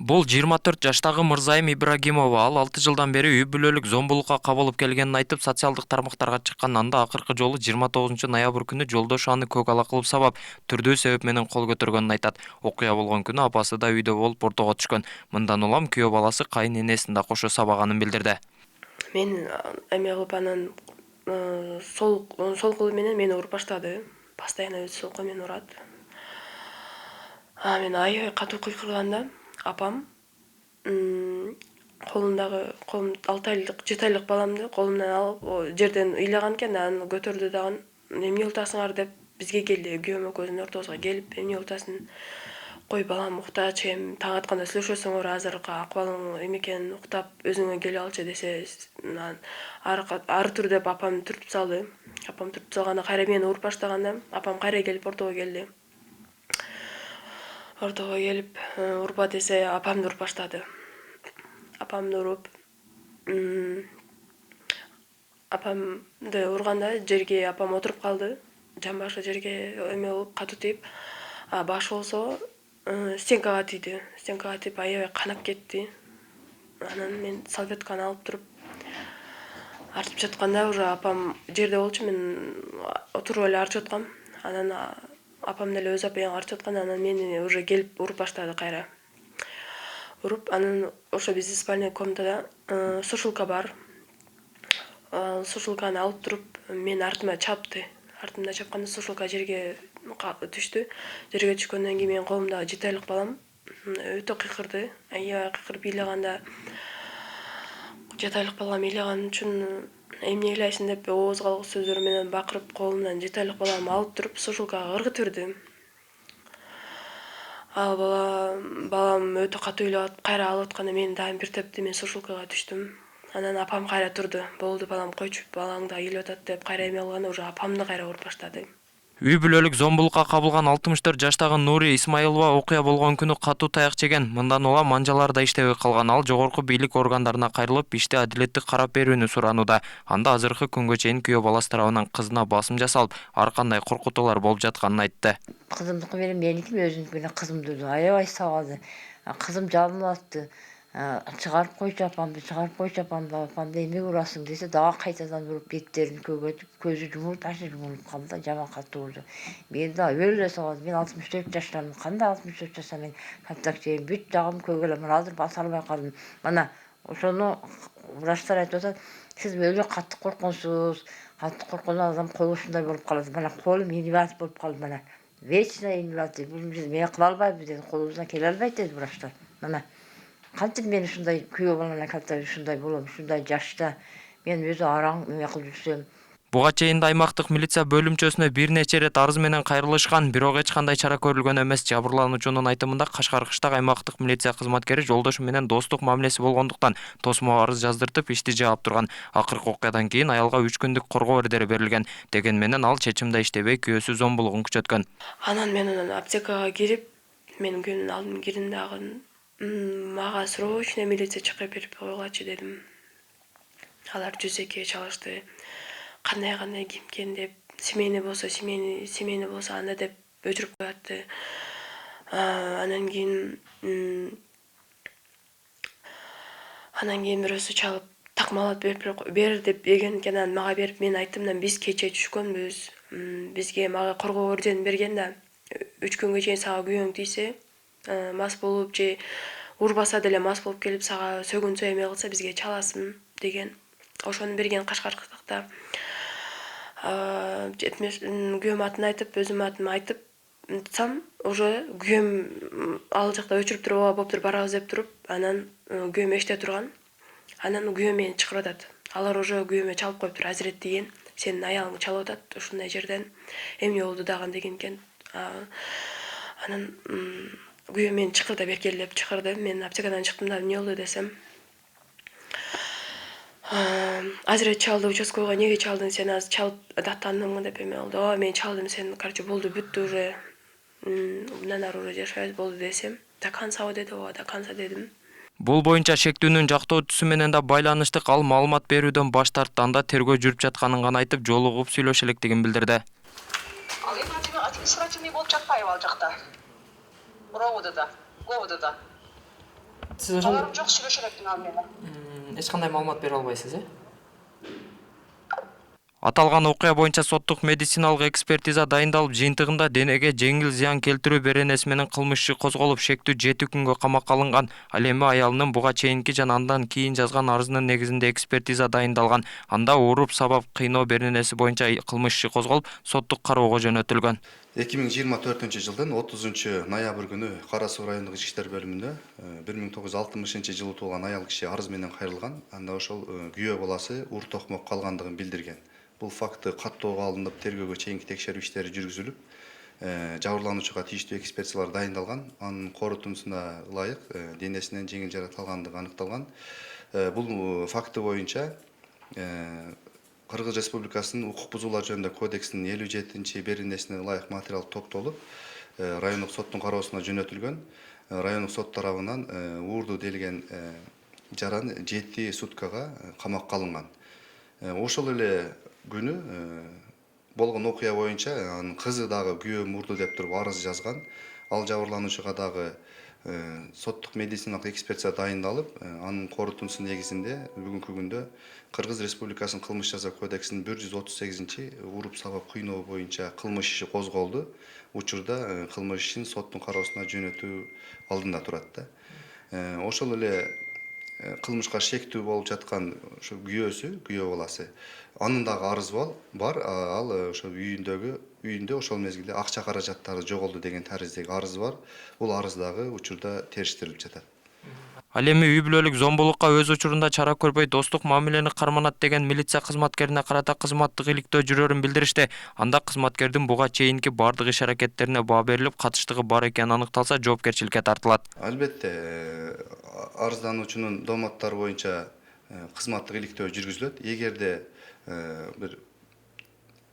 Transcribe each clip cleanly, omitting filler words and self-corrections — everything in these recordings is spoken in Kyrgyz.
Бул 24 жаштагы Мырзайым Ибрагимова. Ал 6 жылдан бери үй бүлөлүк зомбулукка кабылып келгенин айтып, социалдык тармактарга чыккан. Анда акыркы жолу 29-ноябрь күнү жолдошу аны көк ала кылып сабап, түрдүү себеп менен кол көтөргөнүн айтат. Окуя болгон күнү апасы да үйдө болуп ортого түшкөн. Мындан улам күйөө баласы кайын энесин да кошо сабаганын билдирди. Мен эме кылып анан сол колу менен мени уруп баштады. Постоянно сол колу менен урат. Мен аябай катуу кыйкырганда апам колум 6 айлык 7 айлык баламды колумдан алып жерден ыйлаган экен, аны көтөрдү дагы эмне кылып деп бизге келди. Күйөөм экөөбүздүн ортобузга келип, эмне кылып атасың? Кой балам уктач, эми таң атканда сүйлөшөсүңөр, азыркы акыбалың эме экенин уктап өзүңө келип алчы десе, ары тур деп апам түртүп салды. Апам түртүп салганда кайра мени уруп баштаганда апам кайра келип ортого келди. Ортого келип урба десе апамды уруп баштады. Апамды уруп апамды урганда жерге апам отуруп калды. Жамбашы жерге эме болуп катуу тийип, башы болсо стенкага тийди. Стенкага тийип аябай канап кетти. Анан мен салфетканы алып туруп артып жатканда уже апам жерде болчу, мен отуруп эле артып жаткам. Анан апам деле өз апайын артып жатканда анан мени уже келип уруп баштады кайра. Уруп анан ошо биздин спальный комнатада сушилка бар. Сушилканы алып туруп мени артыма чапты. Артымда чапканда сушилка жерге түштү. Жерге түшкөндөн кийин менин колумдагы 7 айлык балам өтө кыйкырды. Аябай кыйкырып ыйлаганда 7 айлык балам ыйлаган үчүн эмне ыйлайсың деп ооз калгыс сөздөр менен бакырып колумдан 7 айлык баламды алып туруп сушилкага ыргытып берди. Ал балам өтө катуу ыйлап кайра алып атканда мени дагы бир тепти, мен сушилкага түштүм. Анан апам кайра турду. Болду балам, койчу, балаң да ыйлап атат деп кайра эме кылганда уже апамды кайра уруп баштады. Үй бүлөлүк зомбулукка кабылган 64 жаштагы Нури Исмаилова окуя болгон күнү катуу таяк жеген. Мындан улам манжалары да иштебей калган. Ал жогорку бийлик органдарына кайрылып, иште адилеттик карап берүүнү суранууда. Анда азыркы күнгө чейин күйөө баласы тарабынан кызына басым жасалып, ар кандай коркутуулар болуп жатканын айтты. Кызымдыкы менен меникини өзүнүкүнө кызымды аябай сабады. Кызым жалынып атты. Чыгарып койчу апамды, апамды эмне урасың десе, дагы кайтадан уруп беттерин көгөтүп, көзү жумулуп, ташы жумулуп калды да, жаман катуу урду. Мени да өлө сабады. Мен 64 жаштамын. Кандай 64 жашта мен контакт жейм, бүт жагым көгөлөм. Мына азыр баса албай калдым. Мына ошону врачтар айтып атат, сиз өлө катты коркунсуз. Катты корккон адам колу ушундай болуп калат. Мына колум инвалид болуп калды мына. Вечно инвалид. Бул биз эме кыла албайбыз деди, колубуздан келе албайт деди врачтар. Мына кантип мен ушундай күйөө бала менен кантип ушундай болом, ушундай жашта мен өзү араң эме кылып жүрсөм. Буга чейин да аймактык милиция бөлүмчөсүнө бир нече ирет арыз менен кайрылышкан, бирок эч кандай чара көрүлгөн эмес. Жабырлануучунун айтымында Кашкар кыштак аймактык милиция кызматкери жолдошу менен достук мамилеси болгондуктан тосмо арыз жаздыртып ишти жаап турган. Акыркы окуядан кийин аялга 3 күндүк коргоо ордери берилген. Деген менен ал чечимде иштебей күйөөсү зомбулугун күчөткөн. Анан мен аптекага кирип, менин күйөөмдүн алдын кирдим дагы мага срочно милиция чакырып берип койгулачы дедим. Алар 102 чалышты. Кандай кимкен деп, семейный болсо анда деп өчүрүп коятты. Анан кийин бирөөсү чалып такмалап бер деп берген экен. Анан мага берип, мен айттым да, биз кече түшкөнбүз. Бизге мага коргоо ордерин берген да, 3 күнгө чейин сага күйөөң тийсе, мас болуп же урбаса деле мас болуп келип сага сөгүнсө эме кылса бизге чаласың деген. Ошону берген Кашкар кыштакта. Күйөөм атын айтып, өзүм атымды айтып уже күйөөм ал жакта өчүрүп туруп, ооба болуптур, барабыз деп туруп, анан күйөөм эшикте турган. Анан күйөөм мени чакырып атат. Алар уже күйөөмө чалып коюптур, азирет деген. Сенин аялың чалып атат ушундай жерден. Эмне болду дагы деген экен. Анан күйөөм мени чакырды, бекер деп чакырды. Мен аптекадан чыктым да, эмне болду десем, азирет чалды, участкойго неге чалдың, сен азыр чалып даттандыңбы деп эме болду. Ооба, мен чалдым, сен, короче, болду, бүттү уже. Мындан ары уже жашабайбыз болду десем, до конца деди, ооба, до конца дедим. Бул боюнча шектүүнүн жактоочусу менен да байланыштык, ал маалымат берүүдөн баш тартты. Анда тергөө жүрүп жатканын гана айтып, жолугуп сүйлөшө электигин билдирди. Ал эми административный болуп жатпайбы ал жакта? ГОВДда. Сиз Аларым жок, сүйлөшө электин ал менен. эч кандай маалымат бере албайсыз, Аталган окуя боюнча соттук медициналык экспертиза дайындалып, жыйынтыгында денеге жеңил зыян келтирүү беренеси менен кылмыш иши козголуп, шектүү 7 күнгө камакка алынган. Ал эми аялынын буга чейинки жана андан кийин жазган арызынын негизинде экспертиза дайындалган. Анда уруп сабап кыйноо беренеси боюнча кылмыш иши козголуп, соттук кароого жөнөтүлгөн. 2024 жылдын 30 ноябрь күнү Кара Суу райондук ички иштер бөлүмүндө 1960 жылы туулган аял киши арыз менен кайрылган. Анда ошол күйөө баласы уур токмок калгандыгын билдирген. Бул факты каттоого алынып, тергөөгө чейинки текшерүү иштери жүргүзүлүп, жабырлануучуга тийиштүү экспертизалар дайындалган. Анын корутундусуна ылайык денесинен жеңил жаракат алгандыгы аныкталган. Бул факты боюнча Кыргыз Республикасынын укук бузуулар жөнүндө кодексинин 57 беренесине ылайык материал топтолуп, райондук соттун кароосуна жөнөтүлгөн. Райондук сот тарабынан уурду делген жаран 7 суткага камакка алынган. Ошол эле күнү болгон окуя боюнча анын кызы дагы күйөөм урду деп туруп арыз жазган. Ал жабырлануучуга дагы соттук медициналык экспертиза дайындалып, анын корутундусу негизинде бүгүнкү күндө Кыргыз Республикасынын кылмыш жаза кодексинин 138 уруп сабап кыйноо боюнча кылмыш иши козголду. Учурда кылмыш ишин соттун кароосуна жөнөтүү алдында турат да. Ошол эле кылмышка шектүү болуп жаткан ошо күйөө баласы. Анын дагы арызы бар. Ал ошо үйүндө ошол мезгилде акча каражаттары жоголду деген тариздеги арызы бар. Бул арыз дагы учурда териштирилип жатат. Ал эми үй бүлөлүк зомбулукка өз учурунда чара көрбөй достук мамилени карманат деген милиция кызматкерине карата кызматтык иликтөө жүрөрүн билдиришти. Анда кызматкердин буга чейинки бардык иш-аракеттерине баа берилип, катыштыгы бар экени аныкталса, жоопкерчиликке тартылат. Албетте, арыздануучунун дооматтары боюнча кызматтык иликтөө жүргүзүлөт. Эгерде бир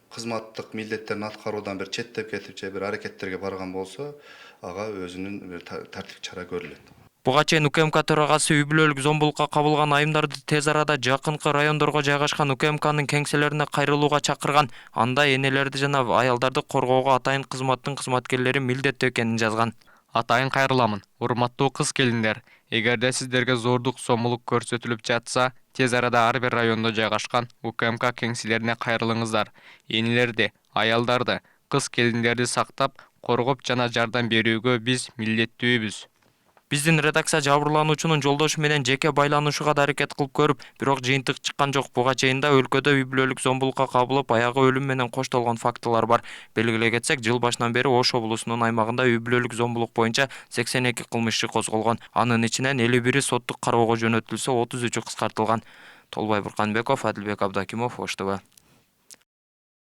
кызматтык милдеттерин аткаруудан бир четтеп кетип же бир аракеттерге барган болсо, ага өзүнүн бир тартиптик чара көрүлөт. Буга чейин УКМК төрагасы үй бүлөлүк зомбулукка кабылган айымдарды тез арада жакынкы райондорго жайгашкан УКМКнын кеңселерине кайрылууга чакырган. Анда энелерди жана аялдарды коргоого атайын кызматтын кызматкерлери милдеттүү экенин жазган. Атайын кайрыламын. Урматтуу кыз келиндер, эгерде сиздерге зордук сомулук көрсөтүлүп жатса, тез арада ар бир райондо жайгашкан УКМК кеңселерине кайрылыңыздар. Энелерди, аялдарды, кыз келиндерди сактап, коргоп жана жардам берүүгө биз милдеттүүбүз. Биздин редакция жабырлануучунун жолдошу менен жеке байланышууга да аракет кылып көрүп, бирок жыйынтык чыккан жок. Буга чейин да өлкөдө үй бүлөлүк зомбулукка кабылып, аягы өлүм менен коштолгон фактылар бар. Белгилей кетсек, жыл башынан бери Ош облусунун аймагында үй бүлөлүк зомбулук боюнча 82 кылмыш иши козголгон. Анын ичинен 51 соттук кароого жөнөтүлсө, 33-ü кыскартылган. Толбай Бурканбеков, Адилбек Абдакимов, Ош ТВ.